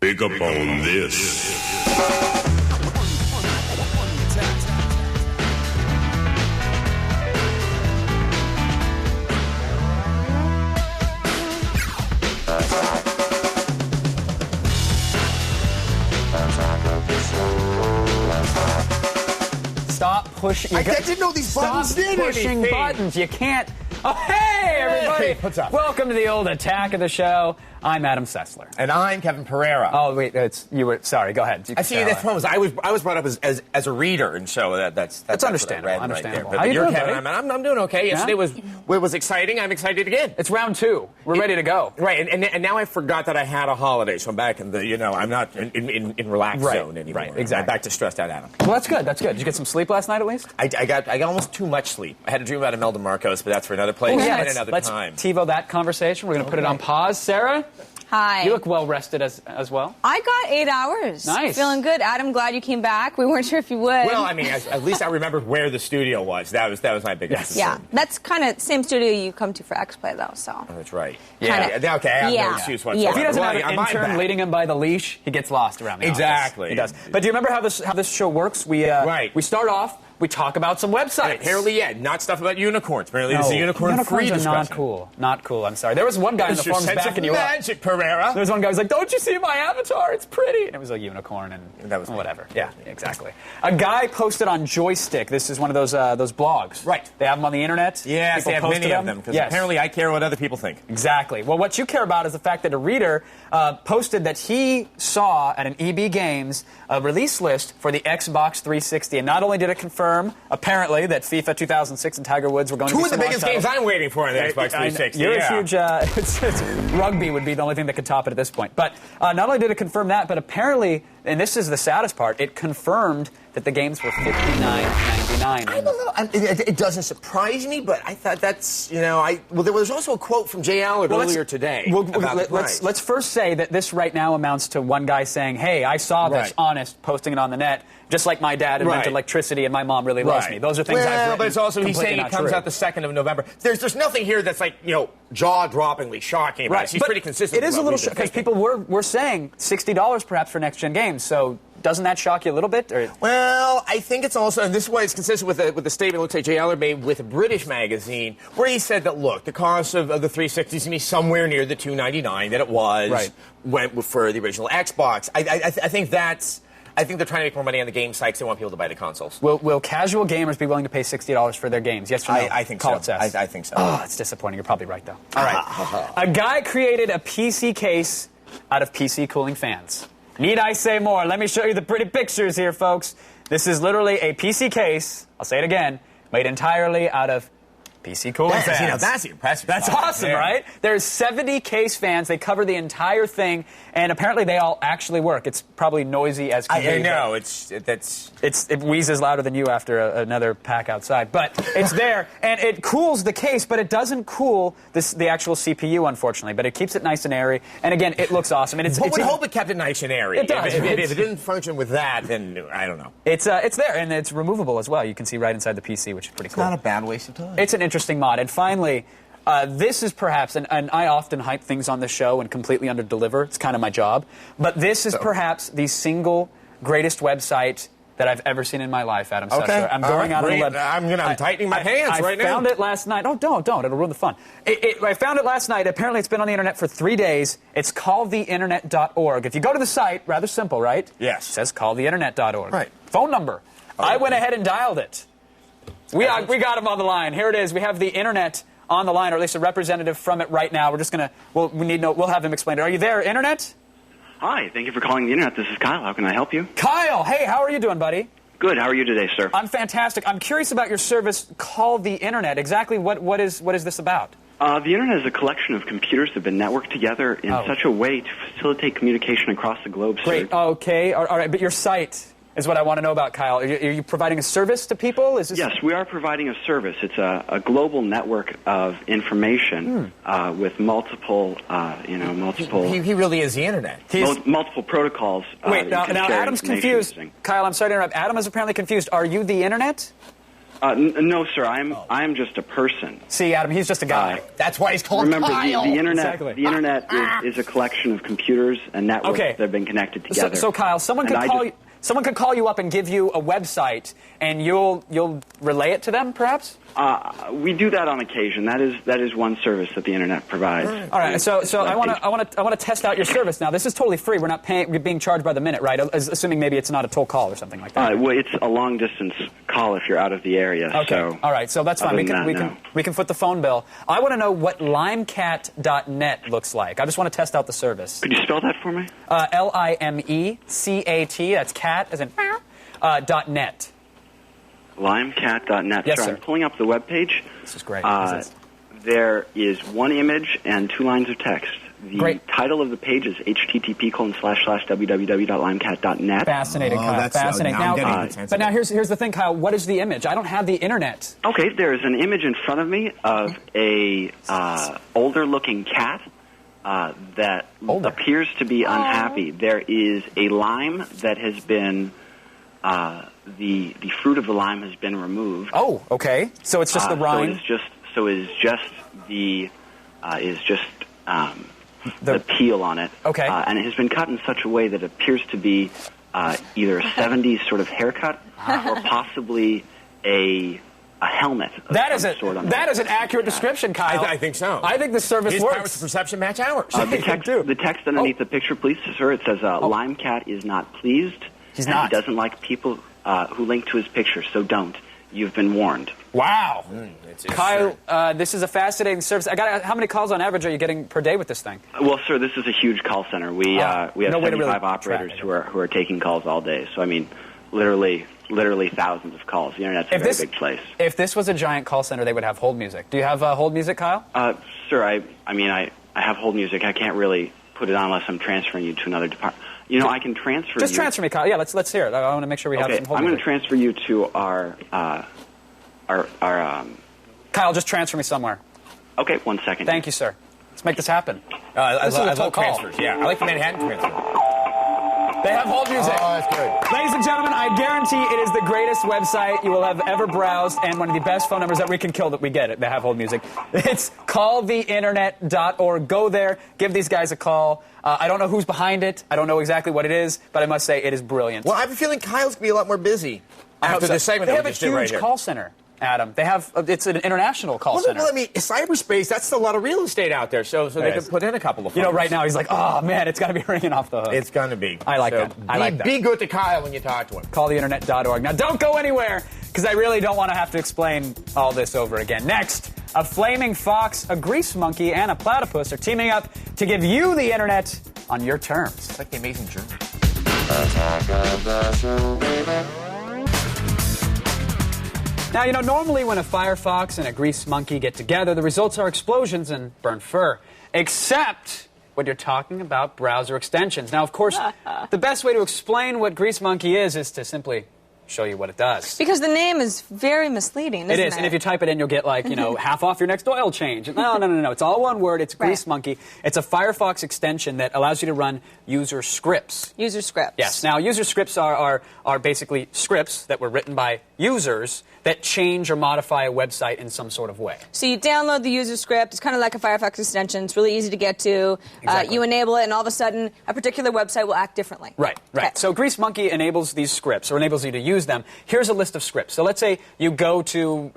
Pick up on this. Stop pushing. I didn't know these buttons did Stop pushing anything. buttons. You can't. Oh, hey, everybody. Hey, what's up? Welcome to the old attack of the show. I'm Adam Sessler. And I'm Kevin Pereira. Oh, wait, you were, sorry, go ahead. I see. That's what I was brought up as a reader, and so that's understandable. What I read Understandable. Right there. How you You're doing, Kevin. buddy? I'm doing okay. Yesterday Yeah? was exciting. I'm excited again. It's round 2. We're ready to go. Right, and now I forgot that I had a holiday, so I'm back in the I'm not in relaxed zone anymore. Right, exactly. I'm back to stressed out Adam. Well, that's good. That's good. Did you get some sleep last night at least? I got almost too much sleep. I had a dream about Imelda Marcos, but that's for another place and another time. Let's TiVo that conversation. We're going to put it on pause. Sarah? Hi. You look well rested as well. I got 8 hours. Nice. Feeling good. Adam, glad you came back. We weren't sure if you would. Well, I mean, at least I remembered where the studio was. That was my biggest yeah, concern. that's kind of same studio you come to for X-Play, though, so. Oh, that's right. Yeah. Okay, I have no excuse whatsoever. If he doesn't have Well, an I'm intern back. leading him by the leash, he gets lost around the Exactly. office. He does. But do you remember how this show works? We start off, we talk about some websites. Apparently, not stuff about unicorns. Apparently, this is a unicorn-free Unicorns are discussion. not cool. I'm sorry. There was one guy in the forums backing you up. Magic, Pereira. There was one guy who was like, "Don't you see my avatar? It's pretty." And it was a unicorn, and that was whatever. Yeah, exactly. A guy posted on Joystick. This is one of those blogs. Right. They have them on the internet. Yes, they have many of them because apparently I care what other people think. Exactly. Well, what you care about is the fact that a reader posted that he saw at an EB Games a release list for the Xbox 360, and not only did it confirm, apparently, that FIFA 2006 and Tiger Woods were going to be Two of the biggest games I'm waiting for on the Xbox 360. You're a huge... rugby would be the only thing that could top it at this point. But not only did it confirm that, but apparently, and this is the saddest part, it confirmed that the games were $59.99. It doesn't surprise me, but I thought that's, well, there was also a quote from Jay Allard earlier today. Let's first say that this right now amounts to one guy saying, hey, I saw this honest, posting it on the net, just like my dad invented electricity and my mom really loves me. Those are things I've written. But it's also, he's saying it comes out the 2nd of November. There's nothing here that's like, jaw-droppingly shocking about it. He's pretty consistent. It is a little shocking because people were saying $60 perhaps for next-gen games, so doesn't that shock you a little bit? Or? Well, I think it's also, and this is why it's consistent with the statement looks like Jay Allard made with a British magazine, where he said that, look, the cost of the 360 is going to be somewhere near the $299 that it was for the original Xbox. I think they're trying to make more money on the game sites. They want people to buy the consoles. Will casual gamers be willing to pay $60 for their games? Yes or no? I think Call so. It says. I think so. Oh, it's disappointing. You're probably right, though. All right. A guy created a PC case out of PC cooling fans. Need I say more? Let me show you the pretty pictures here, folks. This is literally a PC case, I'll say it again, made entirely out of PC cooling fans. That's impressive. That's awesome, right? There's 70 case fans. They cover the entire thing, and apparently they all actually work. It's probably noisy as can be. I know. It wheezes louder than you after another pack outside. But it's there, and it cools the case, but it doesn't cool the actual CPU, unfortunately. But it keeps it nice and airy. And again, it looks awesome. And But we'd hope it kept it nice and airy. It does. If it didn't function with that, then I don't know. It's there, and it's removable as well. You can see right inside the PC, which is pretty cool. Not a bad waste of time. It's an interesting mod. And finally, this is perhaps, and I often hype things on the show and completely under-deliver. It's kind of my job. But this is perhaps the single greatest website that I've ever seen in my life, Adam Sessler. I'm going out on a limb. I'm tightening my pants right now. I found it last night. Oh, don't. It'll ruin the fun. I found it last night. Apparently, it's been on the internet for 3 days. It's calltheinternet.org. If you go to the site, rather simple, right? Yes. It says calltheinternet.org. Right. Phone number. I went ahead and dialed it. We got him on the line. Here it is. We have the internet on the line, or at least a representative from it right now. We're just going to, we'll have him explain it. Are you there, internet? Hi, thank you for calling the internet. This is Kyle. How can I help you? Kyle, hey, how are you doing, buddy? Good. How are you today, sir? I'm fantastic. I'm curious about your service called the internet. Exactly what is this about? The internet is a collection of computers that have been networked together in such a way to facilitate communication across the globe, sir. Great. Okay. All right. But your site is what I want to know about, Kyle. Are you providing a service to people? Yes, we are providing a service. It's a global network of information with multiple, multiple... He really is the internet. Multiple protocols. Wait, now Adam's confused. Kyle, I'm sorry to interrupt. Adam is apparently confused. Are you the internet? No, sir. I'm just a person. See, Adam, he's just a guy. That's why he's called Remember, Kyle. the internet. Exactly. The internet is a collection of computers and networks that have been connected together. So Kyle, someone could call you up and give you a website, and you'll relay it to them, perhaps. We do that on occasion. That is one service that the internet provides. All right. So I want to test out your service now. This is totally free. We're not paying. We're being charged by the minute, right? Assuming maybe it's not a toll call or something like that. Well, it's a long distance call if you're out of the area. Okay. So All right. So that's fine. We can foot the phone bill. I want to know what limecat.net looks like. I just want to test out the service. Could you spell that for me? LIMECAT. That's cat as in .net. Limecat.net. Yes, sir. sir. I'm pulling up the webpage. This is great. There is one image and 2 lines of text. The Great. title of the page is http://www.limecat.net. Fascinating, Kyle. Fascinating. now I'm Now, getting sense but of now it. here's the thing, Kyle. What is the image? I don't have the internet. Okay, there is an image in front of me of a older-looking cat that Older. appears to be unhappy. There is a lime that has been the fruit of the lime has been removed. Oh, okay. So it's just the rind. So it is just the peel on it. Okay. And it has been cut in such a way that it appears to be either a 70s sort of haircut or possibly a helmet. Of That is some it. sort on That it. is an accurate description, Kyle. I think so. I think the service His works. powers of perception match ours. The text underneath the picture, please, sir, it says, Limecat is not pleased. He's and not. He doesn't like people who link to his picture, so don't. You've been warned. Wow. It's Kyle, this is a fascinating service. How many calls on average are you getting per day with this thing? Well, sir, this is a huge call center. We have no way to 75 really operators track it. who are taking calls all day. So, I mean, literally thousands of calls. The Internet's a very big place. If this was a giant call center, they would have hold music. Do you have hold music, Kyle? Sir, I have hold music. I can't really put it on unless I'm transferring you to another department. You know, I can transfer Just you. transfer me, Kyle. Yeah, let's hear it. I want to make sure we have some hold I'm going music. to transfer you to our Kyle, just transfer me somewhere. Okay, 1 second. Thank you, sir. Let's make this happen. I This is a love toll call. transfers. Yeah, I like the Manhattan transfer. They have hold music. Oh, that's good. Ladies and gentlemen, I guarantee it is the greatest website you will have ever browsed and one of the best phone numbers that we can kill that we get it. They have hold music. It's calltheinternet.org. Go there. Give these guys a call. I don't know who's behind it. I don't know exactly what it is, but I must say it is brilliant. Well, I have a feeling Kyle's going to be a lot more busy after this segment They that have we a just did right huge here. call center, Adam. They have it's an international call Well, center. I mean, cyberspace, that's a lot of real estate out there, so they Yes. can put in a couple of You know, phones. right now he's like, oh man, it's got to be ringing off the hook. It's going to be. I like So that. I like that. Be good to Kyle when you talk to him. Calltheinternet.org. Now, don't go anywhere, because I really don't want to have to explain all this over again. Next, a flaming fox, a grease monkey, and a platypus are teaming up to give you the internet on your terms. It's like the Amazing Journey. Now, you know, normally when a firefox and a grease monkey get together, the results are explosions and burnt fur. Except when you're talking about browser extensions. Now, of course, the best way to explain what grease monkey is to simply show you what it does. Because the name is very misleading, isn't it? It is, and if you type it in, you'll get like, you know, half off your next oil change. No. It's all one word. It's Grease Right. Monkey. It's a Firefox extension that allows you to run user scripts. User scripts. Yes. Now, user scripts are basically scripts that were written by users that change or modify a website in some sort of way. So you download the user script. It's kind of like a Firefox extension. It's really easy to get to. Exactly. You enable it, and all of a sudden, a particular website will act differently. Right. Okay. So Grease Monkey enables these scripts, or enables you to use them. Here's a list of scripts. So let's say you go to,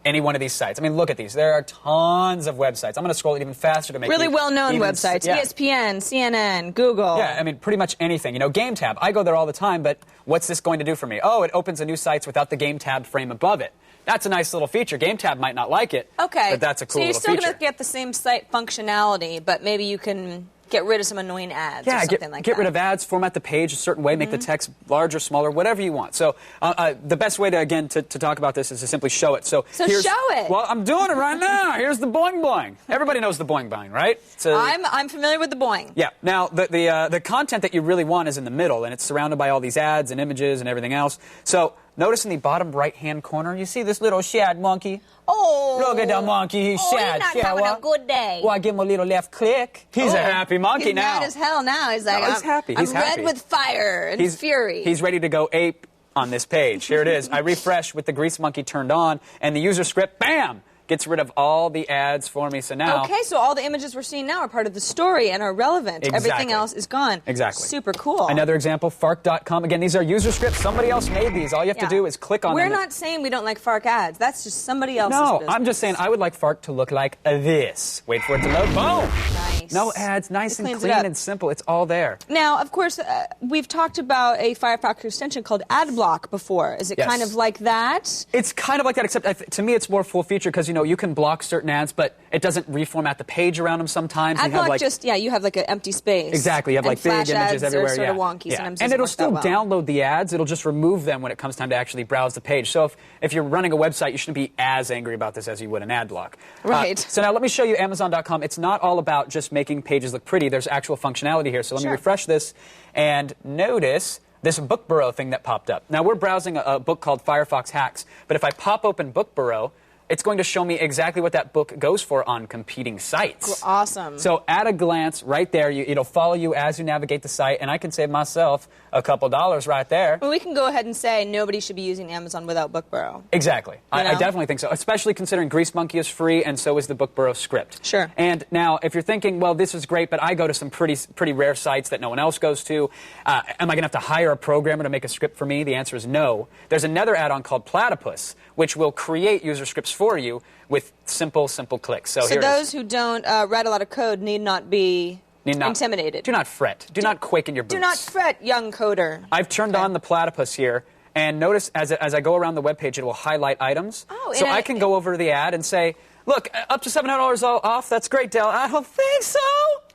any one of these sites. I mean, look at these. There are tons of websites. I'm going to scroll it even faster to make Really it well-known even- websites. Yeah. ESPN, CNN, Google. Yeah, I mean, pretty much anything. You know, Game Tab. I go there all the time, but what's this going to do for me? Oh, it opens a new site without the Game Tab frame above it. That's a nice little feature. Game Tab might not like it, Okay. but that's a cool So you're little still feature. going to get the same site functionality, but maybe you can get rid of some annoying ads or Yeah, something get like get that. rid of ads, format the page a certain way, make the text larger, smaller, whatever you want. So the best way to talk about this is to simply show it. So here's, show it. Well, I'm doing it right now. Here's the boing boing. Everybody knows the boing boing, right? So, I'm familiar with the boing. yeah. Now, the content that you really want is in the middle, and it's surrounded by all these ads and images and everything else. So notice in the bottom right-hand corner, you see this little shad monkey? Oh. Look at the monkey. He's sad. He's not having a good day. Well, I give him a little left click. He's a happy monkey he's now. mad as hell now. He's like, No, he's happy. He's I'm happy. red with fire and fury. He's ready to go ape on this page. Here it is. I refresh with the Grease Monkey turned on, and the user script, bam, gets rid of all the ads for me. So now... Okay, so all the images we're seeing now are part of the story and are relevant. Exactly. Everything else is gone. Exactly. Super cool. Another example, Fark.com. Again, these are user scripts. Somebody else made these. All you have to do is click on them. We're not saying we don't like Fark ads. That's just somebody else's No, business. I'm just saying I would like Fark to look like this. Wait for it to load. Boom! Nice. No ads. Nice It and cleans it clean up. and simple. It's all there. Now, of course, we've talked about a Firefox extension called AdBlock before. Is it Yes. kind of like that? It's kind of like that, except to me it's more full feature because, you can block certain ads, but it doesn't reformat the page around them sometimes. AdBlock You have, like, you have like an empty space. Exactly. You have And like big flash images ads everywhere. are sort yeah. of wonky. Yeah. Sometimes And doesn't it'll work still that well. download the ads. It'll just remove them when it comes time to actually browse the page. So if you're running a website, you shouldn't be as angry about this as you would an ad block. Right. So now let me show you Amazon.com. It's not all about just making pages look pretty. There's actual functionality here. So let me refresh this and notice this Bookburrow thing that popped up. Now we're browsing a book called Firefox Hacks, but if I pop open Bookburrow, it's going to show me exactly what that book goes for on competing sites. Awesome. So at a glance, right there, it'll follow you as you navigate the site, and I can save myself a couple dollars right there. Well, we can go ahead and say nobody should be using Amazon without Bookburrow. Exactly. I know? definitely think so, especially considering Grease Monkey is free, and so is the Bookburrow script. Sure. And now, if you're thinking, well, this is great, but I go to some pretty rare sites that no one else goes to, am I going to have to hire a programmer to make a script for me? The answer is no. There's another add-on called Platypus, which will create user scripts for you with simple clicks. So here it is. Those who don't write a lot of code need not be intimidated. Do not fret. Do not quake in your boots. Do not fret, young coder. I've turned on the Platypus here, and notice as I go around the webpage, it will highlight items. Oh, so and I can go over to the ad and say, look, up to $700 off. That's great, Dell. I don't think so.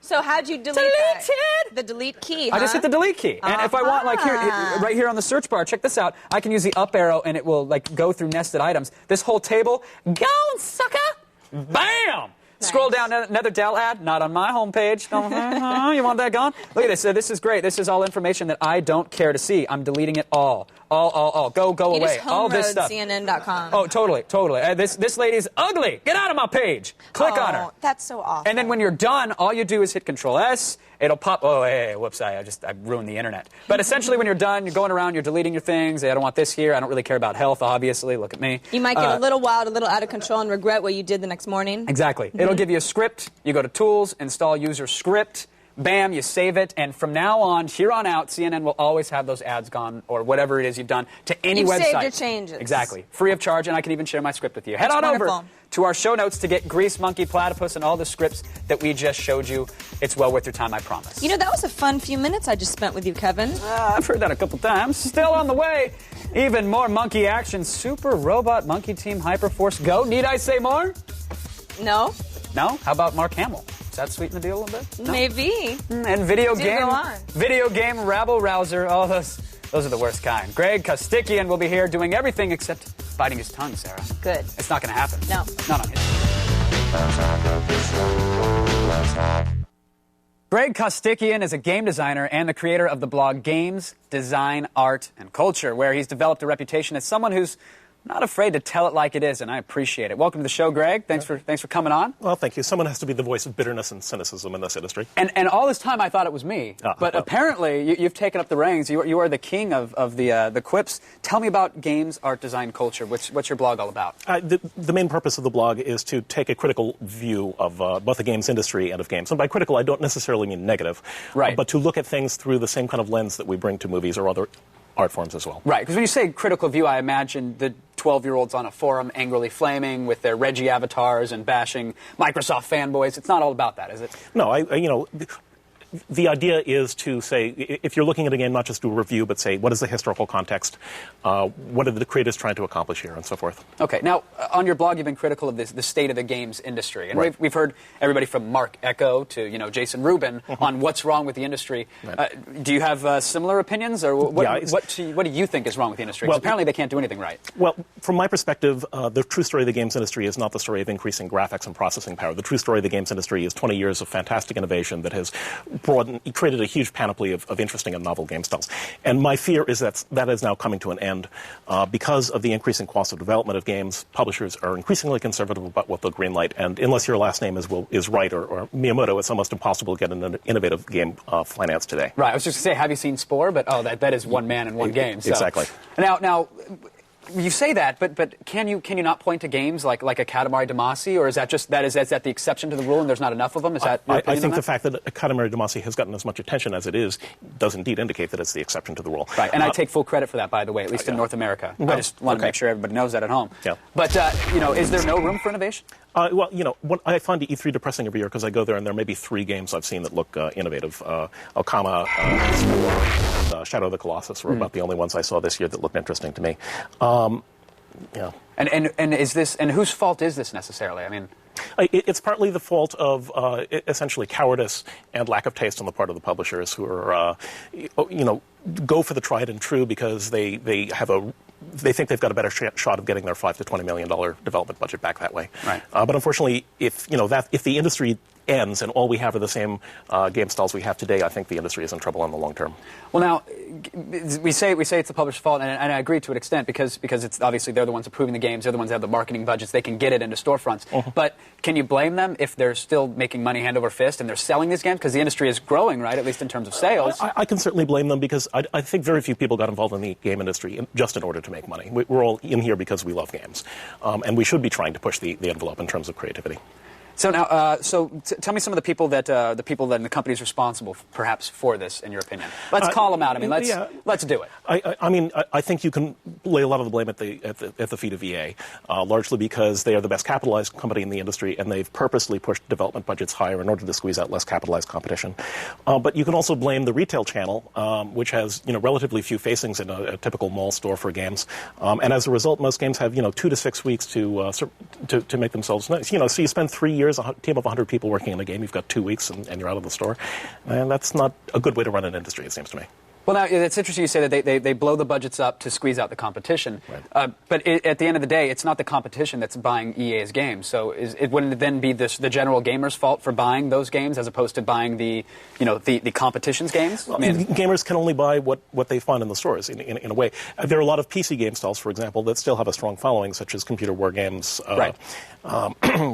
So how'd you delete that? Deleted! The delete key, huh? I just hit the delete key. And if I want, like here, right here on the search bar, check this out. I can use the up arrow, and it will like go through nested items. This whole table, gone, sucker! Bam! Nice. Scroll down, another Dell ad, not on my homepage. You want that gone? Look at this. This is great. This is all information that I don't care to see. I'm deleting it all. All. Go You away. just All this stuff. CNN.com. Oh, totally. This lady's ugly. Get out of my page. Click on her. That's so awful. And then when you're done, all you do is hit Control S. It'll pop. Oh, hey, whoops! I ruined the internet. But essentially, when you're done, you're going around, you're deleting your things. I don't want this here. I don't really care about health, obviously. Look at me. You might get a little wild, a little out of control, and regret what you did the next morning. Exactly. It'll give you a script. You go to Tools, Install User Script. Bam, you save it, and from now on, here on out, CNN will always have those ads gone, or whatever it is you've done, to any You've website. saved your changes. Exactly. Free of charge, and I can even share my script with you. Head That's on wonderful. over to our show notes to get Grease Monkey, Platypus, and all the scripts that we just showed you. It's well worth your time, I promise. You know, that was a fun few minutes I just spent with you, Kevin. I've heard that a couple times. Still on the way. Even more monkey action. Super Robot Monkey Team Hyperforce Go. Need I say more? No? No? How about Mark Hamill? Does that sweeten the deal a little bit? No? Maybe. And video Do game, go on. video game rabble rouser. Oh, those are the worst kind. Greg Kostikian will be here doing everything except biting his tongue, Sarah. Good. It's not going to happen. No. Not on his. Greg Kostikian is a game designer and the creator of the blog Games, Design, Art, and Culture, where he's developed a reputation as someone who's not afraid to tell it like it is, and I appreciate it. Welcome to the show, Greg. Thanks for coming on. Well, thank you. Someone has to be the voice of bitterness and cynicism in this industry. And all this time I thought it was me, but apparently you've taken up the reins. You are the king of the quips. Tell me about Games, Art, Design, Culture. What's your blog all about? The main purpose of the blog is to take a critical view of both the games industry and of games. And by critical, I don't necessarily mean negative, right? But to look at things through the same kind of lens that we bring to movies or other art forms as well. Right, because when you say critical view, I imagine the 12-year-olds on a forum angrily flaming with their Reggie avatars and bashing Microsoft fanboys. It's not all about that, is it? No, the idea is to say, if you're looking at a game, not just do a review, but say, what is the historical context? What are the creators trying to accomplish here, and so forth. Okay. Now, on your blog, you've been critical of the state of the games industry. And right. we've heard everybody from Mark Echo to, Jason Rubin on what's wrong with the industry. Right. Do you have similar opinions? Or what do you think is wrong with the industry? Because apparently they can't do anything right. Well, from my perspective, the true story of the games industry is not the story of increasing graphics and processing power. The true story of the games industry is 20 years of fantastic innovation that has created a huge panoply of interesting and novel game styles. And my fear is that is now coming to an end because of the increasing cost of development of games. Publishers are increasingly conservative about what they'll greenlight, and unless your last name is Wright or Miyamoto, it's almost impossible to get an innovative game financed today. Right. I was just going to say, have you seen Spore? But that is one man in one game. So. Exactly. Now. You say that, but can you not point to games like a Katamari Damacy, or is that the exception to the rule and there's not enough of them? Is that your opinion I think on the fact that Katamari Damacy has gotten as much attention as it is does indeed indicate that it's the exception to the rule. Right, and I take full credit for that, by the way, at least in North America. I just want to make sure everybody knows that at home. Yeah. But is there no room for innovation? Well, what I find the E3 depressing every year because I go there and there may be 3 games I've seen that look innovative. Okama, Spore, and Shadow of the Colossus were about the only ones I saw this year that looked interesting to me. Yeah. And whose fault is this necessarily? I mean, it's partly the fault of essentially cowardice and lack of taste on the part of the publishers who are, go for the tried and true because they think they've got a better shot of getting their $5 to $20 million development budget back that way. Right. But unfortunately, if the industry ends and all we have are the same game styles we have today, I think the industry is in trouble in the long term. Well, now, we say it's the publisher's fault, and I agree to an extent because it's obviously they're the ones approving the games, they're the ones that have the marketing budgets, they can get it into storefronts. Uh-huh. But can you blame them if they're still making money hand over fist and they're selling these games? Because the industry is growing, right, at least in terms of sales. I can certainly blame them because I think very few people got involved in the game industry just in order to make money. We're all in here because we love games. And we should be trying to push the envelope in terms of creativity. So now, tell me some of the people that in the company is responsible, perhaps, for this, in your opinion. Let's call them out. I mean, let's do it. I think you can lay a lot of the blame at the feet of EA, largely because they are the best capitalized company in the industry, and they've purposely pushed development budgets higher in order to squeeze out less capitalized competition. But you can also blame the retail channel, which has relatively few facings in a typical mall store for games, and as a result, most games have 2 to 6 weeks to make themselves nice. So you spend 3 years. A team of 100 people working in a game, you've got 2 weeks and you're out of the store. And that's not a good way to run an industry, it seems to me. Well, now, it's interesting you say that they blow the budgets up to squeeze out the competition. Right. But at the end of the day, it's not the competition that's buying EA's games. So wouldn't it then be the general gamer's fault for buying those games as opposed to buying the competition's games? Well, gamers can only buy what they find in the stores, in a way. There are a lot of PC game styles, for example, that still have a strong following, such as computer war games, right.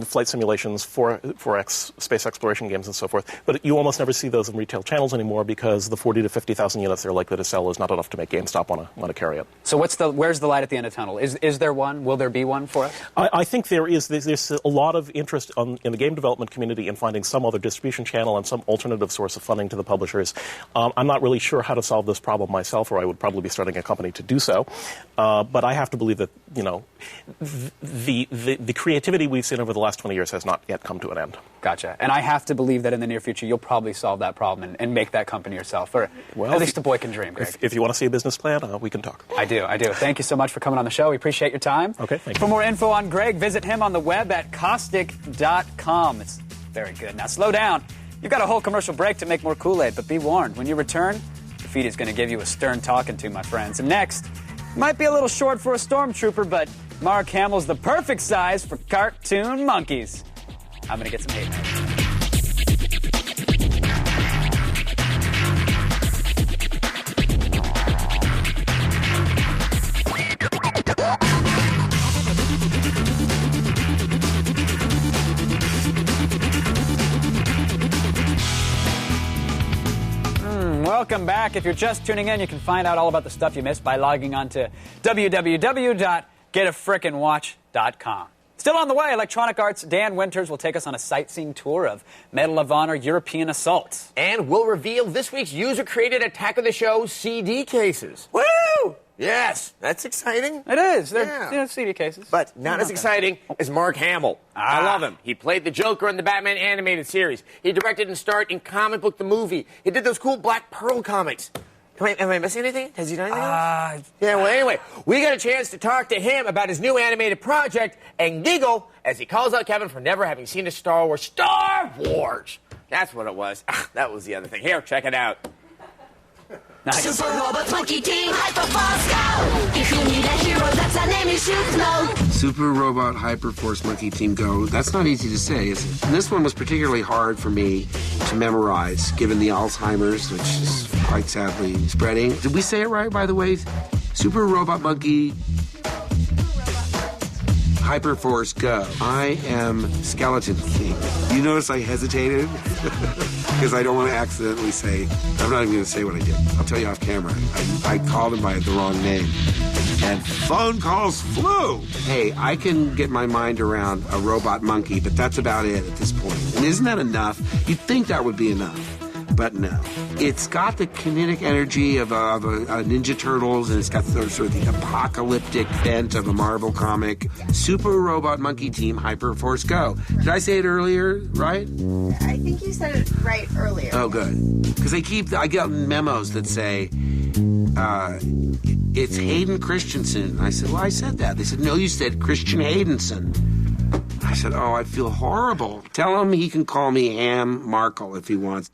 Flight simulations, 4X space exploration games, and so forth. But you almost never see those in retail channels anymore because the 40 to 50,000 units they're likely to sell is not enough to make GameStop want to carry it. So where's the light at the end of the tunnel? Is there one? Will there be one for us? I think there is. There's a lot of interest in the game development community in finding some other distribution channel and some alternative source of funding to the publishers. I'm not really sure how to solve this problem myself, or I would probably be starting a company to do so. But I have to believe that the creativity we've seen over the last 20 years has not yet come to an end. Gotcha. And I have to believe that in the near future you'll probably solve that problem and make that company yourself. Or at least the boy can dream, Greg. If you want to see a business plan, we can talk. I do. Thank you so much for coming on the show. We appreciate your time. Okay, thank you. For more info on Greg, visit him on the web at caustic.com. It's very good. Now slow down. You've got a whole commercial break to make more Kool-Aid, but be warned, when you return, the feed is going to give you a stern talking to, my friends. And next, might be a little short for a stormtrooper, but Mark Hamill's the perfect size for cartoon monkeys. I'm going to get some hate mail. Welcome back. If you're just tuning in, you can find out all about the stuff you missed by logging on to www.getafrickinwatch.com. Still on the way, Electronic Arts' Dan Winters will take us on a sightseeing tour of Medal of Honor European Assault. And we'll reveal this week's user-created Attack of the Show CD cases. Woo! Yes, that's exciting. It is. They're CD cases. But not as exciting as Mark Hamill. I love him. He played the Joker in the Batman animated series. He directed and starred in Comic Book the Movie. He did those cool Black Pearl comics. Am I missing anything? Has he done anything else? Yeah, well, anyway, we got a chance to talk to him about his new animated project and giggle as he calls out Kevin for never having seen a Star Wars. Star Wars! That's what it was. That was the other thing. Here, check it out. Nice. Super Robot Monkey Team Hyperforce Go! If you need a hero, that's a name you should know. Super Robot Hyperforce Monkey Team Go. That's not easy to say, is it? And this one was particularly hard for me to memorize, given the Alzheimer's, which is quite sadly spreading. Did we say it right, by the way? Super Robot Monkey Hyperforce Go. I am Skeleton King. You notice I hesitated? Because I don't want to accidentally say, I'm not even going to say what I did. I'll tell you off camera. I called him by the wrong name. And phone calls flew. Hey, I can get my mind around a robot monkey, but that's about it at this point. And isn't that enough? You'd think that would be enough. But no. It's got the kinetic energy of a Ninja Turtles, and it's got sort of the apocalyptic bent of a Marvel comic. Super Robot Monkey Team Hyperforce Go. Did I say it earlier, right? I think you said it right earlier. Oh, good. Because I get memos that say, it's Hayden Christensen. I said, well, I said that. They said, no, you said Christian Haydenson. I said, oh, I feel horrible. Tell him he can call me Ham Markle if he wants.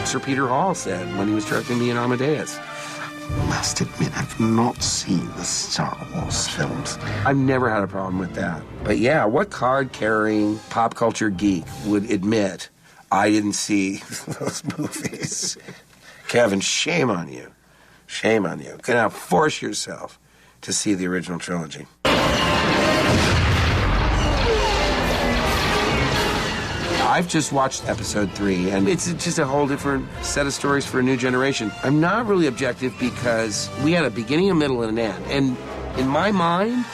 Sir Peter Hall said when he was directing me in Amadeus. I must admit, I've not seen the Star Wars films. I've never had a problem with that. But yeah, what card-carrying pop culture geek would admit I didn't see those movies? Kevin, shame on you. Shame on you. Now force yourself to see the original trilogy. I've just watched episode 3, and it's just a whole different set of stories for a new generation. I'm not really objective because we had a beginning, a middle, and an end. And in my mind,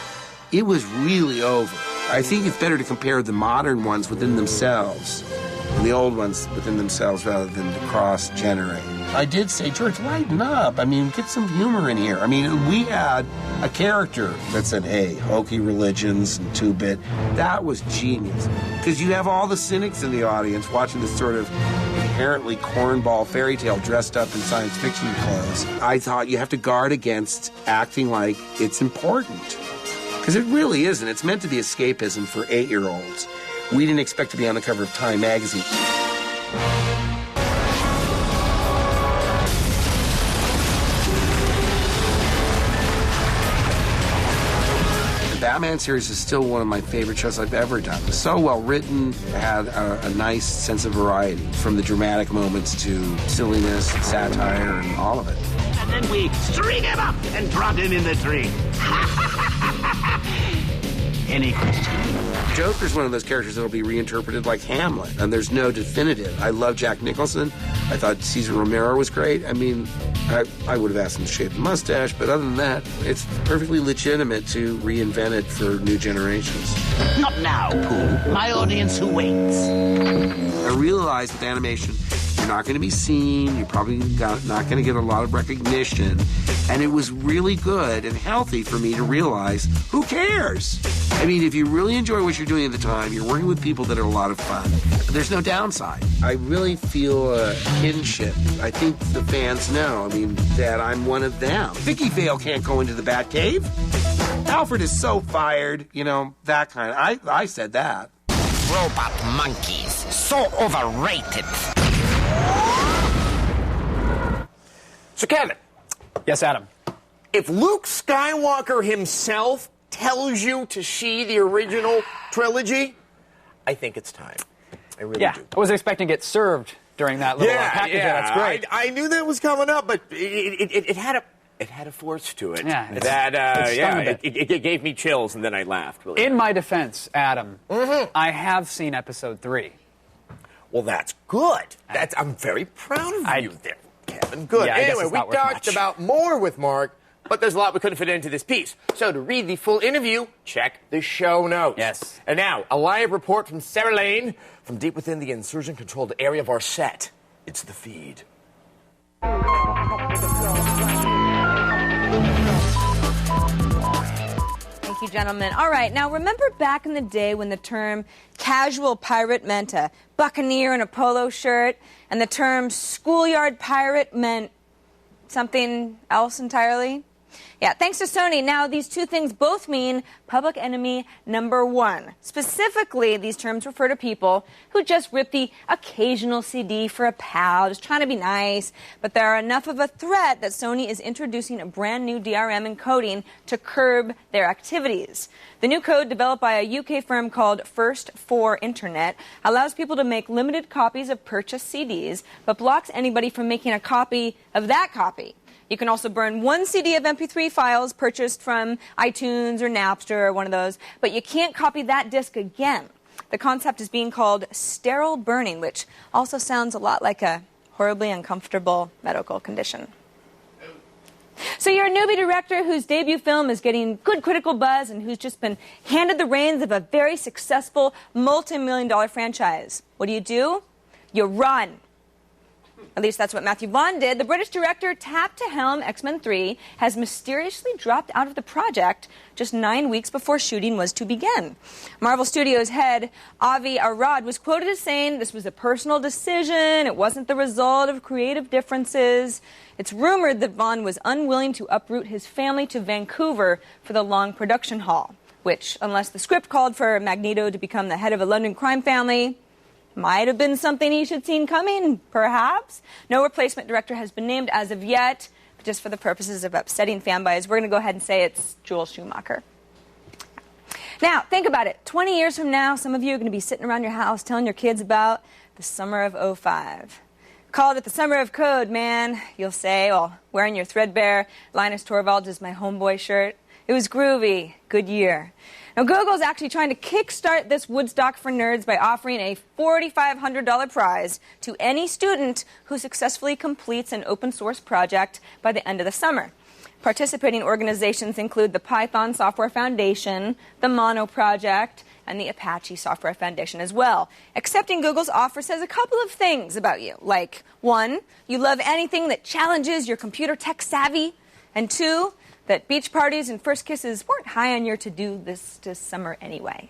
it was really over. I think it's better to compare the modern ones within themselves and the old ones within themselves rather than to cross-generate. I did say, George, lighten up. I mean, get some humor in here. I mean, we had a character that said, hey, hokey religions and 2-bit. That was genius. Because you have all the cynics in the audience watching this sort of inherently cornball fairy tale dressed up in science fiction clothes. I thought you have to guard against acting like it's important. Because it really isn't. It's meant to be escapism for 8-year-olds. We didn't expect to be on the cover of Time magazine. The Batman series is still one of my favorite shows I've ever done. It was so well written, had a nice sense of variety, from the dramatic moments to silliness and satire and all of it. And then we string him up and drop him in the tree. Any questions? Joker's one of those characters that'll be reinterpreted like Hamlet, and there's no definitive. I love Jack Nicholson. I thought Cesar Romero was great. I mean, I would have asked him to shave the mustache, but other than that, it's perfectly legitimate to reinvent it for new generations. Not now, Pooh. My audience who waits. I realized with animation, you're not going to be seen, you're probably not going to get a lot of recognition, and it was really good and healthy for me to realize, who cares? I mean, if you really enjoy what you're doing at the time, you're working with people that are a lot of fun. There's no downside. I really feel a kinship. I think the fans know, that I'm one of them. Vicky Vale can't go into the Batcave. Alfred is so fired, that kind of... I said that. Robot monkeys, so overrated. So, Kevin. Yes, Adam. If Luke Skywalker himself tells you to see the original trilogy, I think it's time. I really do. I was expecting to get served during that little package. Yeah, that's great. I knew that was coming up, but it had a force to it. Yeah, it gave me chills, and then I laughed. Really. In my defense, Adam, I have seen episode 3. Well, that's good. I'm very proud of you there, Kevin. Good. Yeah, anyway, we talked about more with Mark, but there's a lot we couldn't fit into this piece. So to read the full interview, check the show notes. Yes. And now, a live report from Sarah Lane from deep within the insurgent-controlled area of our set. It's The Feed. Thank you, gentlemen. All right, now remember back in the day when the term casual pirate meant a buccaneer in a polo shirt, and the term schoolyard pirate meant something else entirely? Yeah, thanks to Sony, now these two things both mean public enemy number one. Specifically, these terms refer to people who just rip the occasional CD for a pal, just trying to be nice. But they are enough of a threat that Sony is introducing a brand new DRM encoding to curb their activities. The new code, developed by a UK firm called First for Internet, allows people to make limited copies of purchased CDs, but blocks anybody from making a copy of that copy. You can also burn one CD of MP3 files purchased from iTunes or Napster or one of those, but you can't copy that disc again. The concept is being called sterile burning, which also sounds a lot like a horribly uncomfortable medical condition. So you're a newbie director whose debut film is getting good critical buzz and who's just been handed the reins of a very successful multi-million-dollar franchise. What do? You run. At least that's what Matthew Vaughn did. The British director tapped to helm X-Men 3 has mysteriously dropped out of the project just 9 weeks before shooting was to begin. Marvel Studios head Avi Arad was quoted as saying this was a personal decision, it wasn't the result of creative differences. It's rumored that Vaughn was unwilling to uproot his family to Vancouver for the long production haul, which, unless the script called for Magneto to become the head of a London crime family, might have been something he should have seen coming, perhaps. No replacement director has been named as of yet, but just for the purposes of upsetting fanboys, we're going to go ahead and say it's Joel Schumacher. Now, think about it. 20 years from now, some of you are going to be sitting around your house telling your kids about the summer of '05. Called it the summer of code, man, you'll say, while wearing your threadbare Linus Torvalds is my homeboy shirt. It was groovy. Good year. Now, Google's actually trying to kickstart this Woodstock for Nerds by offering a $4,500 prize to any student who successfully completes an open source project by the end of the summer. Participating organizations include the Python Software Foundation, the Mono Project, and the Apache Software Foundation as well. Accepting Google's offer says a couple of things about you, like, 1, you love anything that challenges your computer tech savvy, and 2, that beach parties and first kisses weren't high on your to-do list this summer anyway.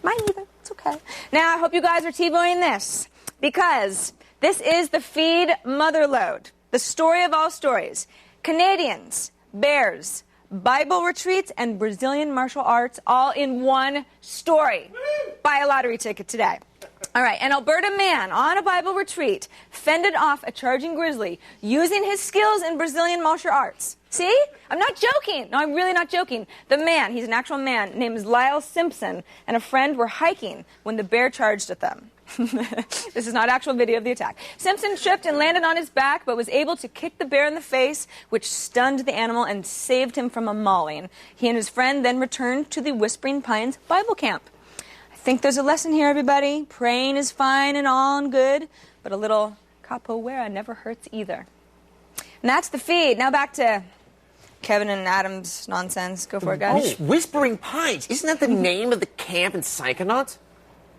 Mine either. It's okay. Now, I hope you guys are T-boning this, because this is the Feed Motherlode, the story of all stories. Canadians, bears, Bible retreats, and Brazilian martial arts all in one story. Buy a lottery ticket today. All right, an Alberta man on a Bible retreat fended off a charging grizzly using his skills in Brazilian martial arts. See? I'm not joking. No, I'm really not joking. The man, he's an actual man, named is Lyle Simpson, and a friend were hiking when the bear charged at them. This is not actual video of the attack. Simpson tripped and landed on his back, but was able to kick the bear in the face, which stunned the animal and saved him from a mauling. He and his friend then returned to the Whispering Pines Bible camp. I think there's a lesson here, everybody. Praying is fine and all and good, but a little capoeira never hurts either. And that's the feed. Now back to Kevin and Adam's nonsense. Go for it, guys. Oh, Whispering Pines. Isn't that the name of the camp in Psychonauts?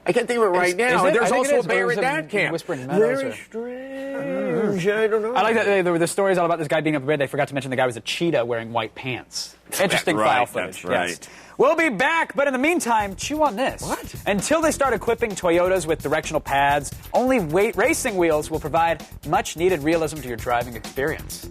I can't think of it right now. There's also a bear at that camp. Whispering Meadows. Very strange. I don't know. I like that the story's all about this guy being up red. They forgot to mention the guy was a cheetah wearing white pants. Interesting file footage. That's right. Yes. We'll be back, but in the meantime, chew on this. What? Until they start equipping Toyotas with directional pads, only racing wheels will provide much-needed realism to your driving experience.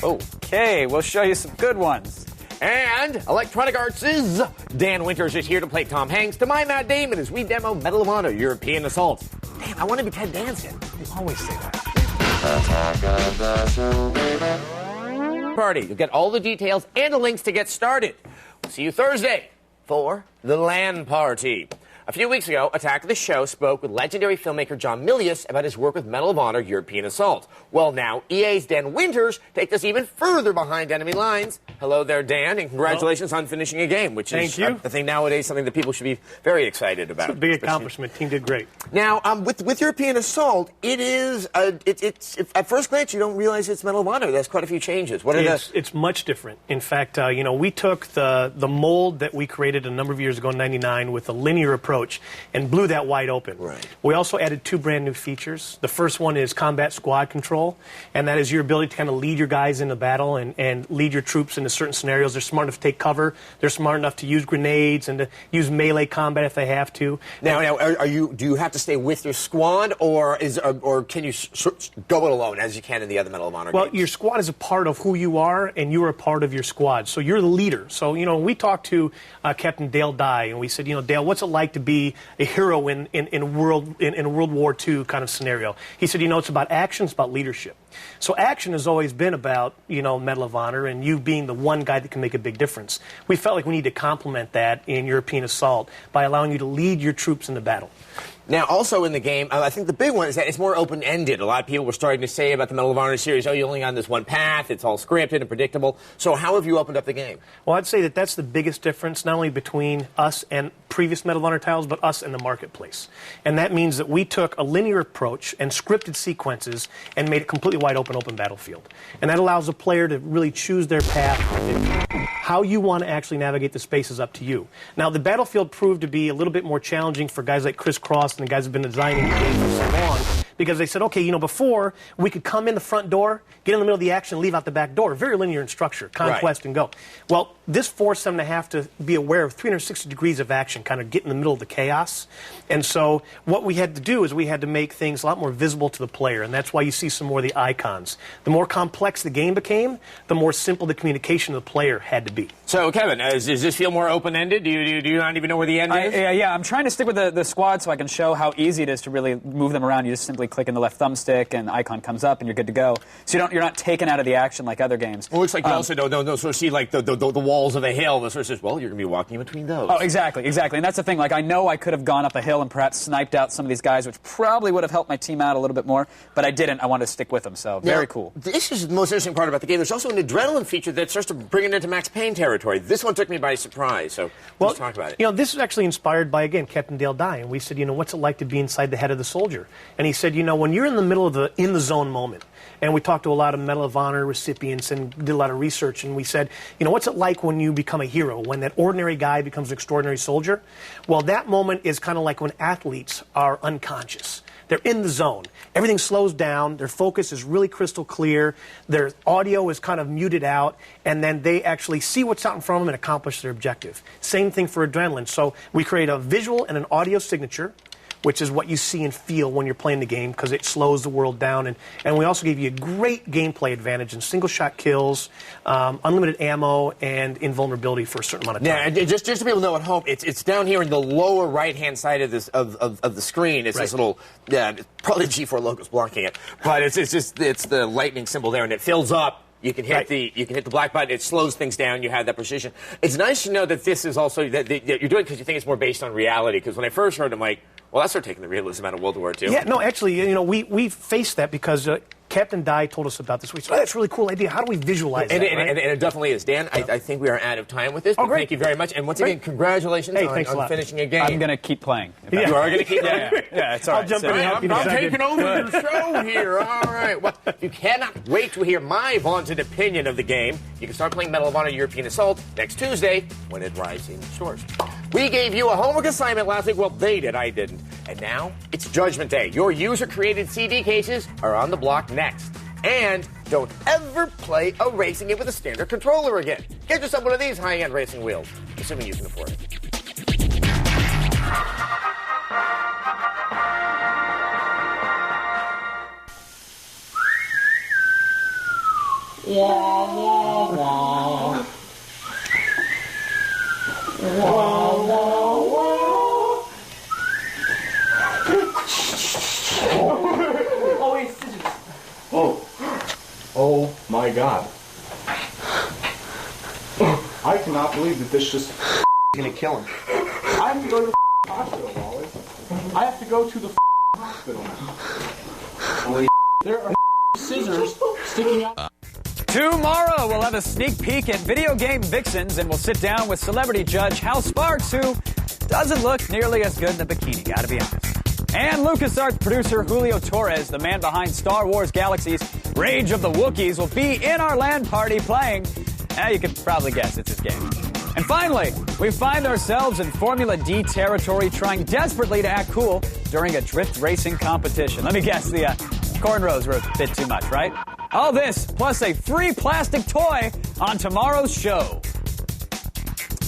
Okay, we'll show you some good ones. And Electronic Arts' Dan Winters is here to play Tom Hanks to my Matt Damon as we demo Medal of Honor European Assault. Damn, I want to be Ted Danson. You always say that. Party. You'll get all the details and the links to get started. We'll see you Thursday for the LAN party. A few weeks ago, Attack of the Show spoke with legendary filmmaker John Milius about his work with Medal of Honor European Assault. Well, now, EA's Dan Winters takes us even further behind enemy lines. Hello there, Dan, and congratulations on finishing a game, which is, I think, nowadays something that people should be very excited about. It's a big accomplishment. Team did great. Now, with European Assault, it is, it's at first glance, you don't realize it's Medal of Honor. There's quite a few changes. What are It's much different. In fact, we took the mold that we created a number of years ago in '99 with a linear approach approach and blew that wide open. Right. We also added 2 brand new features. The first one is combat squad control, and that is your ability to kind of lead your guys into battle and lead your troops into certain scenarios. They're smart enough to take cover. They're smart enough to use grenades and to use melee combat if they have to. Now, do you have to stay with your squad, or can you go it alone as you can in the other Medal of Honor games? Your squad is a part of who you are, and you are a part of your squad. So you're the leader. So, we talked to Captain Dale Dye, and we said, Dale, what's it like to be a hero in World War II kind of scenario? He said, it's about action, it's about leadership. So action has always been about, Medal of Honor and you being the one guy that can make a big difference. We felt like we need to complement that in European Assault by allowing you to lead your troops into battle. Now, also in the game, I think the big one is that it's more open-ended. A lot of people were starting to say about the Medal of Honor series, you only on this one path, it's all scripted and predictable. So how have you opened up the game? Well, I'd say that that's the biggest difference, not only between us and previous Medal of Honor titles, but us and the marketplace. And that means that we took a linear approach and scripted sequences and made it completely wide open battlefield. And that allows the player to really choose their path. How you want to actually navigate the space is up to you. Now, the battlefield proved to be a little bit more challenging for guys like Chris Cross and the guys who have been designing the game for so long, because they said, okay, before we could come in the front door, get in the middle of the action, and leave out the back door. Very linear in structure, conquest and go. Well, this forced them to have to be aware of 360 degrees of action, kind of get in the middle of the chaos. And so what we had to do is we had to make things a lot more visible to the player, and that's why you see some more of the icons. The more complex the game became, the more simple the communication of the player had to be. So, Kevin, does this feel more open-ended? Do you not even know where the end is? Yeah, I'm trying to stick with the squad so I can show how easy it is to really move them around. You just simply click in the left thumbstick, and the icon comes up, and you're good to go. So you're not taken out of the action like other games. Well, it looks like you also don't sort of see like the walls of a hill that sort of says, well, you're going to be walking in between those. Oh, exactly. And that's the thing. Like, I know I could have gone up a hill and perhaps sniped out some of these guys, which probably would have helped my team out a little bit more, but I didn't. I wanted to stick with them, so very cool. This is the most interesting part about the game. There's also an adrenaline feature that starts to bring it into Max Payne territory. This one took me by surprise, so let's talk about it. This is actually inspired by, again, Captain Dale Dye, and we said, what's it like to be inside the head of the soldier? And he said, when you're in the middle of the in-the-zone moment, and we talked to a lot of Medal of Honor recipients and did a lot of research, and we said, what's it like when you become a hero, when that ordinary guy becomes an extraordinary soldier? Well, that moment is kind of like when athletes are unconscious. They're in the zone. Everything slows down. Their focus is really crystal clear. Their audio is kind of muted out. And then they actually see what's out in front of them and accomplish their objective. Same thing for adrenaline. So we create a visual and an audio signature, which is what you see and feel when you're playing the game because it slows the world down. And we also gave you a great gameplay advantage in single-shot kills, unlimited ammo, and invulnerability for a certain amount of time. Yeah, just to be able to know at home, it's down here in the lower right-hand side of the screen. It's this little, probably G4 logo's blocking it, but it's the lightning symbol there, and it fills up. You can hit the black button. It slows things down. You have that precision. It's nice to know that this is also that you're doing it because you think it's more based on reality. Because when I first heard it, I'm like, well, that's sort of taking the realism out of World War II. Yeah, no, actually, we faced that because Captain Dye told us about this. We said, that's a really cool idea. How do we visualize that? And it definitely is. Dan, I think we are out of time with this. But great. thank you very much. And once again, congratulations on finishing a game. I'm going to keep playing. You are going to keep playing? Yeah, it's all right. I'll jump in. I'm taking over your show here. All right. Well, if you cannot wait to hear my vaunted opinion of the game, you can start playing Medal of Honor European Assault next Tuesday when it arrives in stores. We gave you a homework assignment last week. Well, they did. I didn't. And now it's Judgment Day. Your user-created CD cases are on the block next. And don't ever play a racing game with a standard controller again. Get yourself one of these high-end racing wheels, assuming you can afford it. Wah, wah, wah. Wah, wah, wah. Oh, wait, scissors. Oh my God. I cannot believe that this just gonna kill him. I have to go to the hospital, Wally. I have to go to the hospital now. There are scissors sticking out. Tomorrow, we'll have a sneak peek at Video Game Vixens, and we'll sit down with celebrity judge Hal Sparks, who doesn't look nearly as good in a bikini, gotta be honest. And LucasArts producer Julio Torres, the man behind Star Wars Galaxy's Rage of the Wookiees, will be in our LAN party playing. You can probably guess it's his game. And finally, we find ourselves in Formula D territory trying desperately to act cool during a drift racing competition. Let me guess, the cornrows were a bit too much, right? All this, plus a free plastic toy on tomorrow's show.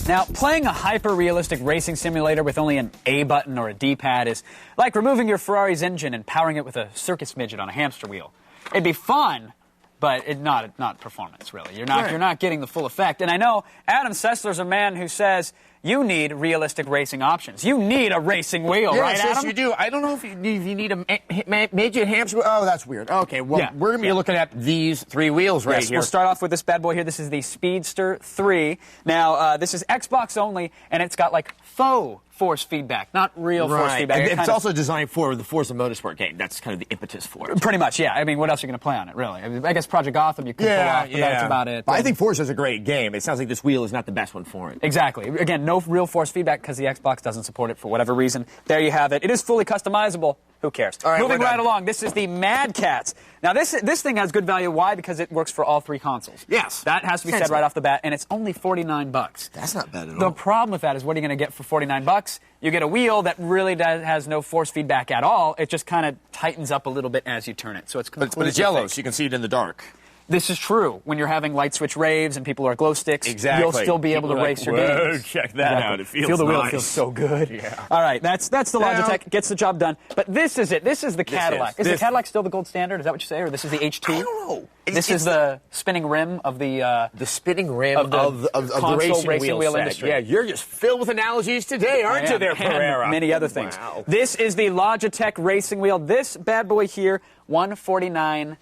Now, playing a hyper-realistic racing simulator with only an A button or a D-pad is like removing your Ferrari's engine and powering it with a circus midget on a hamster wheel. It'd be fun, but not performance, really. You're not getting the full effect. And I know Adam Sessler's a man who says you need realistic racing options. You need a racing wheel, right, Adam? Yes, you do. I don't know if you need a midget hamster. Oh, that's weird. Okay, well, we're going to be looking at these 3 wheels right here. We'll start off with this bad boy here. This is the Speedster 3. Now, this is Xbox only, and it's got like faux force feedback, not real force feedback. And it's also designed for the Forza Motorsport game. That's kind of the impetus for it. Pretty much, yeah. I mean, what else are you going to play on it, really? I guess Project Gotham you could pull off, but that's about it. But I think Forza's a great game. It sounds like this wheel is not the best one for it. Exactly. Again, no real force feedback because the Xbox doesn't support it for whatever reason. There you have it. It is fully customizable. Who cares? All right, moving right along, this is the Mad Catz. Now, this thing has good value. Why? Because it works for all 3 consoles. Yes. That has to be said right off the bat, and it's only $49. That's not bad at all. The problem with that is what are you going to get for $49? You get a wheel that really has no force feedback at all. It just kind of tightens up a little bit as you turn it. So it's completely But it's yellow, so you can see it in the dark. This is true. When you're having light switch raves and people are glow sticks, you'll still be able to race your games. Check that out. It feels Feel the wheel. nice. It feels so good. Yeah. All right, that's the Logitech. Gets the job done. But this is it. This is the Cadillac. Is the Cadillac still the gold standard? Is that what you say? Or this is the HT? I don't know. This is the spinning rim of the spinning rim of the racing wheel industry. Yeah, you're just filled with analogies today, aren't you there, Pereira? And many other things. Wow. This is the Logitech racing wheel. This bad boy here, $149.99.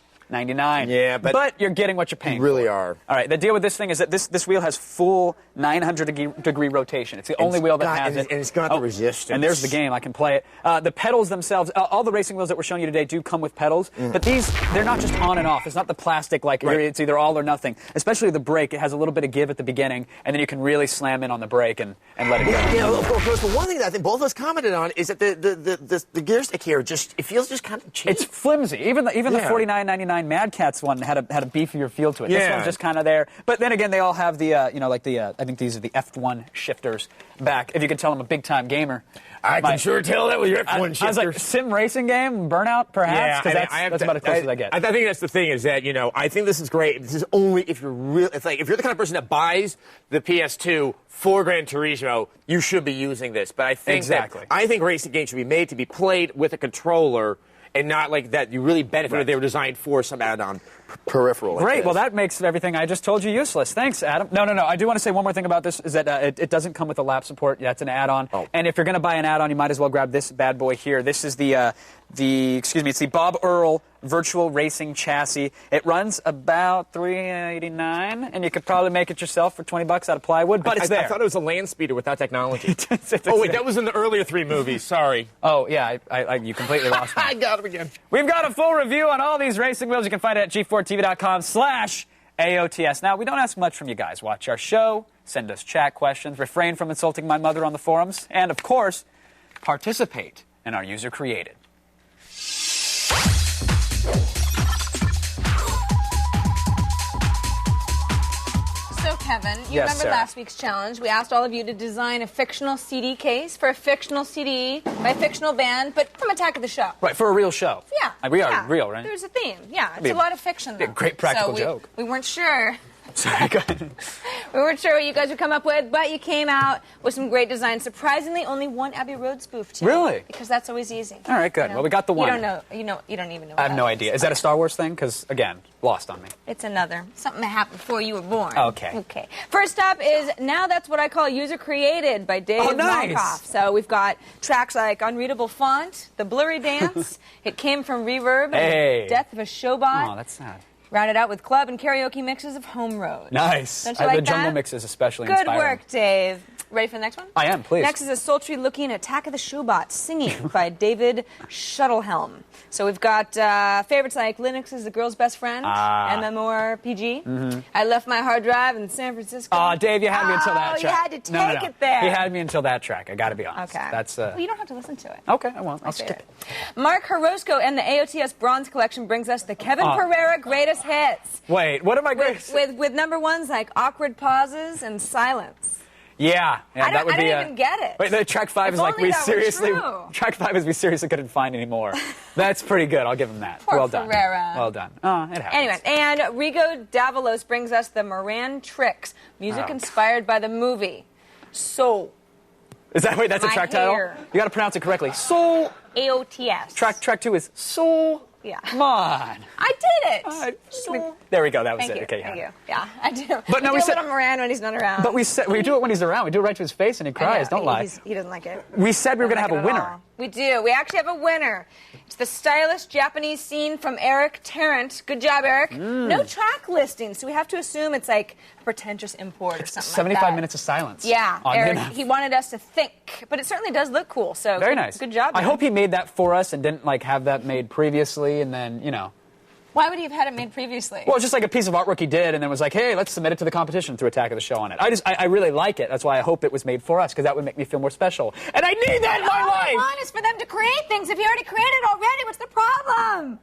Yeah, but you're getting what you're paying You really for. are. All right, the deal with this thing is that this wheel has full 900-degree rotation. It's the only wheel that has it. And it's got the resistance. And there's the game. I can play it. The pedals themselves, all the racing wheels that we're showing you today do come with pedals, but they're not just on and off. It's not the plastic like it's either all or nothing. Especially the brake. It has a little bit of give at the beginning, and then you can really slam in on the brake and let it go. Yeah, of course. But one thing that I think both of us commented on is that the gear stick here it feels just kind of cheap. It's flimsy. Even the $49.99 Mad Catz one had a beefier feel to it. This one's just kind of there. But then again, they all have the I think these are the F1 shifters back. If you could tell I'm a big time gamer. I can sure tell that with your F1 shifters. I was like, sim racing game, Burnout, perhaps? Because that's about as close as I get. I think that's the thing is that, I think this is great. This is only if you're if you're the kind of person that buys the PS2 for Gran Turismo, you should be using this. But I think I think racing games should be made to be played with a controller and not like that you really benefit they were designed for some add-on peripheral. Great. Well, that makes everything I just told you useless. Thanks, Adam. No. I do want to say one more thing about this is that it doesn't come with a lap support. Yeah, it's an add-on. Oh. And if you're going to buy an add-on, you might as well grab this bad boy here. This is it's the Bob Earl virtual racing chassis. It runs about $389, and you could probably make it yourself for $20 out of plywood, but it's there. I thought it was a land speeder without technology. That was in the earlier 3 movies. Sorry. Oh, yeah, you completely lost me. I got him again. We've got a full review on all these racing wheels. You can find it at g4tv.com/AOTS. Now, we don't ask much from you guys. Watch our show, send us chat questions, refrain from insulting my mother on the forums, and, of course, participate in our user-created. So, Kevin, you remember last week's challenge. We asked all of you to design a fictional CD case for a fictional CD by a fictional band, but from Attack of the Show. Right, for a real show. Yeah. We are real, right? There's a theme. Yeah, it's a lot of fiction, though. A great practical joke. We weren't sure. Sorry, go ahead. We weren't sure what you guys would come up with, but you came out with some great designs. Surprisingly, only one Abbey Road spoof, too. Really? Because that's always easy. All right, good. Well, we got the one. You don't know. You don't even know. I have no idea. Is that a Star Wars thing? Because, again, lost on me. It's another. Something that happened before you were born. Okay. First up is Now That's What I Call User Created by Dave Malkoff. So we've got tracks like Unreadable Font, The Blurry Dance, It Came From Reverb, and Death of a Showbot. Oh, that's sad. Rounded out with club and karaoke mixes of Home Road. Nice. Don't you like the that? jungle mix is especially Good inspiring. work, Dave. Ready for the next one? I am, please. Next is a sultry-looking Attack of the Showbot singing by David Shuttlehelm. So we've got favorites like Linux is the Girl's Best Friend, MMORPG. I Left My Hard Drive in San Francisco. Oh, Dave, you had me until that track. You had to take it there. You had me until that track. I got to be honest. Okay. That's. Well, you don't have to listen to it. Okay, I won't. I'll skip it. Mark Horosco and the AOTS Bronze Collection brings us the Kevin Pereira Greatest Hits. Wait, what am I greatest? With number ones like Awkward Pauses and Silence. Yeah, that would I be. didn't even get it. Wait, the track 5 If is like only we that were seriously. true. Track 5 is we seriously couldn't find anymore. That's pretty good. I'll give him that. Poor well done. Ferreira. Well done. Oh, it happens. Anyway, and Rigo Davalos brings us the Moran Tricks, music Oh. inspired by the movie Soul. Is that that's a My track hair. title? You got to pronounce it correctly. Soul. AOTS. Track 2 is Soul. Yeah. Come on. I did it. Soul. There we go. That was Thank it. you. Okay. Thank you. Yeah, I do. But no, we we do said- a little Moran when he's not around. But we do it when he's around. We do it right to his face, and he I know, cries. Don't lie. He doesn't like it. We said we were going to have a Doesn't like it at winner. all. We do. We actually have a winner. It's the stylish Japanese scene from Eric Tarrant. Good job, Eric. No track listing, so we have to assume it's like a pretentious import or something 75 like that. minutes of silence. Yeah, on Eric, him. he wanted us to think, but it certainly does look cool. So Very good, nice. Good job. I man. hope he made that for us and didn't like have that made previously, and then Why would he have had it made previously? Well, it's just like a piece of artwork he did, and then was like, hey, let's submit it to the competition through Attack of the Show on it. I really like it. That's why I hope it was made for us, because that would make me feel more special. And I need that in my All I life! want is for them to create things. If you already created already, what's the problem?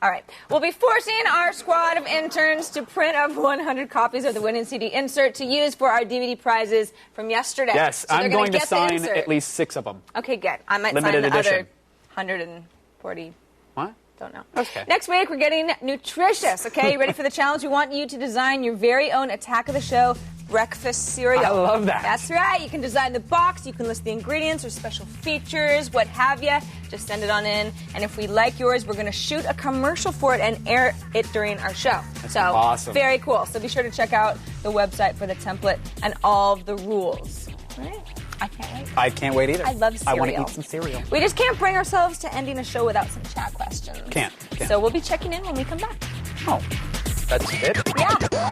All right. We'll be forcing our squad of interns to print up 100 copies of the winning CD insert to use for our DVD prizes from yesterday. Yes, So they're I'm going to get the sign insert. at least 6 of them. Okay, good. I might Limited sign the edition. other 140. What? Don't know. Okay. Next week, we're getting nutritious, okay? You ready for the challenge? We want you to design your very own Attack of the Show breakfast cereal. I love that. That's right. You can design the box, you can list the ingredients or special features, what have you. Just send it on in. And if we like yours, we're going to shoot a commercial for it and air it during our show. That's so awesome. Very cool. So be sure to check out the website for the template and all of the rules. All right. I can't wait. I can't wait either. I love cereal. I want to eat some cereal. We just can't bring ourselves to ending a show without some chat questions. Can't. So we'll be checking in when we come back. Oh, that's it? Yeah.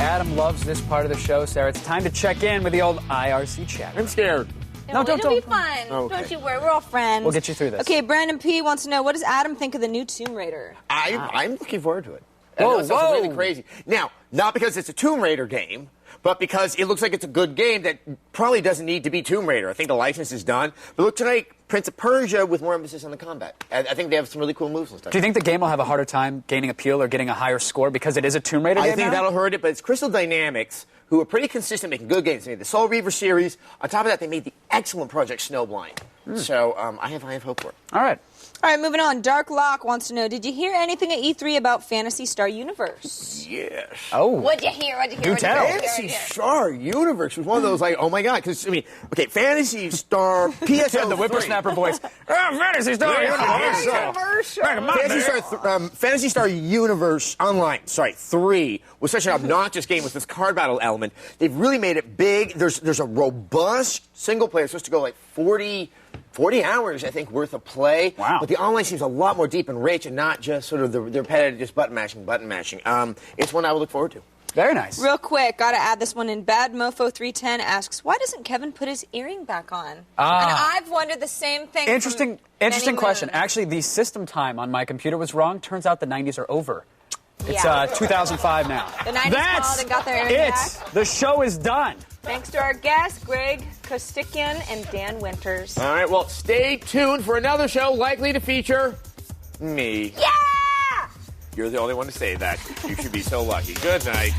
Adam loves this part of the show, Sarah. It's time to check in with the old IRC chat. I'm scared. No, don't- it'll be fun. Okay. Don't you worry. We're all friends. We'll get you through this. Okay, Brandon P. wants to know, what does Adam think of the new Tomb Raider? I'm looking forward to it. Whoa, I know it sounds whoa. really crazy. Now, not because it's a Tomb Raider game, but because it looks like it's a good game that probably doesn't need to be Tomb Raider. I think the license is done. But look tonight, Prince of Persia with more emphasis on the combat. I think they have some really cool moves and stuff. Do you think the game will have a harder time gaining appeal or getting a higher score because it is a Tomb Raider I game think now? that'll hurt it, but it's Crystal Dynamics, who are pretty consistent making good games. They made the Soul Reaver series. On top of that, they made the excellent Project Snowblind. So I have hope for it. All right. All right, moving on. Dark Lock wants to know, did you hear anything at E3 about Phantasy Star Universe? Yes. Oh. What'd you hear? What'd you hear? Do What'd you tell. hear? Fantasy Star Universe was one of those, like, oh my God. Because, I mean, okay, Fantasy Star PSO. The whippersnapper voice. Fantasy Star Fantasy Star Universe Online, 3 was such an obnoxious game with this card battle element. They've really made it big. There's a robust single player. It's supposed to go like 40 hours, I think, worth of play. Wow. But the online seems a lot more deep and rich and not just sort of the repetitive just button mashing. It's one I would look forward to. Very nice. Real quick, gotta add this one in. Bad Mofo 310 asks, why doesn't Kevin put his earring back on? And I've wondered the same thing. Interesting from question. many moons. Actually, the system time on my computer was wrong. Turns out the 90s are over. It's Yeah. 2005 now. The 90s That's called and got their earring it. back. The show is done. Thanks to our guests, Greg Kostikian and Dan Winters. All right, well, stay tuned for another show likely to feature me. Yeah! You're the only one to say that. You should be so lucky. Good night.